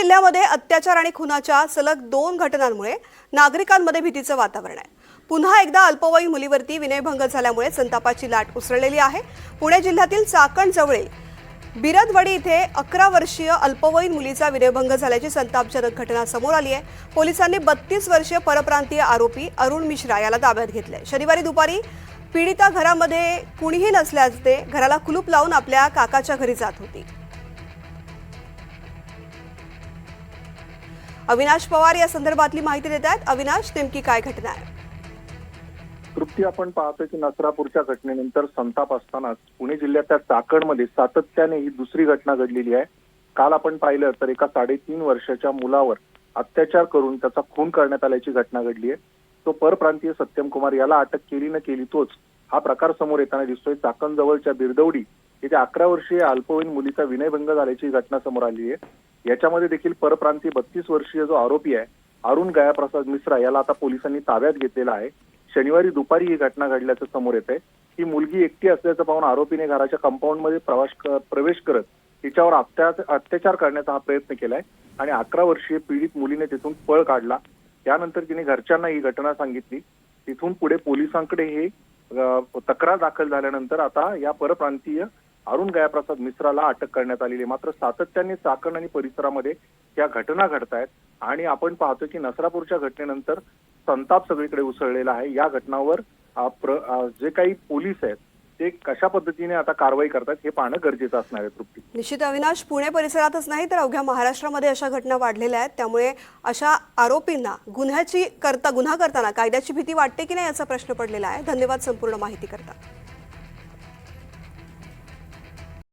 जिल्ह्यामध्ये अत्याचार आणि खुनाच्या सलग 2 घटनांमुळे नागरिकांमध्ये भीतीचं वातावरण आहे। पुन्हा एकदा अल्पवयीन मुलीवरती विनयभंग झाल्यामुळे संतापाची लाट उसळलेली आहे। पुणे जिल्ह्यातील चाकण जवळील बिरदवाडी इथे 11 वर्षीय अल्पवयीन मुलीचा विनयभंग झाल्याची संतापजनक घटना समोर आली आहे। पोलिसांनी 32 वर्षीय परप्रांतीय आरोपी अरुण मिश्रा याला ताब्यात घेतले। शनिवारी दुपारी पीडिता घरामध्ये कुणीही नसल्याचे घराला कुलूप लावून आपल्या काकाच्या घरी जात होती। अविनाश पवार या संदर्भातली माहिती देत आहेत। अविनाश, नेमकी काय घटना आहे? तृप्ती, आपण पाहतोय की नसरापूरच्या घटनेनंतर संताप असतानाच पुणे जिल्ह्याच्या चाकणमध्ये सातत्याने ही दुसरी घटना घडलेली आहे। काल आपण पाहिलं तर एका 3.5 वर्षाच्या मुलावर अत्याचार करून त्याचा खून करण्यात आल्याची घटना घडली आहे। तो परप्रांतीय सत्यम कुमार याला अटक केली न केली तोच हा प्रकार समोर येताना दिसतोय। चाकण जवळच्या बिरदवडी येथे 11 वर्षीय अल्पवयीन मुलीचा विनयभंग झाल्याची घटना समोर आली आहे। याच्यामध्ये देखील परप्रांतीय 32 वर्षीय जो आरोपी आहे अरुण गयाप्रसाद मिश्रा याला आता पोलिसांनी ताब्यात घेतलेला आहे। शनिवारी दुपारी ही घटना घडल्याचं समोर येत आहे। ही मुलगी एकटी असल्याचं पाहून आरोपीने घराच्या कंपाऊंडमध्ये प्रवेश करत तिच्यावर अत्याचार करण्याचा हा प्रयत्न केलाय आणि 11 वर्षीय पीडित मुलीने तिथून पळ काढला। त्यानंतर तिने घरच्यांना ही घटना सांगितली। तिथून पुढे पोलिसांकडे हे तक्रार दाखल झाल्यानंतर आता या परप्रांतीय अरुण गयाप्रसाद मिश्राला अटक करण्यात आलेली आहे। मात्र सातत्याने चाकण आणि परिसरामध्ये या घटना घडतायत आणि आपण पाहतो की नसरापूरच्या घटनेनंतर संताप सगळीकडे उसळलेला आहे। या घटनावर जे काही पोलीस आहेत ते कशा पद्धतीने आता कारवाई करतात हे पाहणं गरजेचं असणार आहे। तृप्ती, निश्चित अविनाश, पुणे परिसरातच नाही तर अवघ्या महाराष्ट्रामध्ये अशा घटना वाढलेल्या आहेत। त्यामुळे अशा आरोपींना गुन्हा करताना कायद्याची भीती वाटते की नाही याचा प्रश्न पडलेला आहे। धन्यवाद संपूर्ण माहिती करता।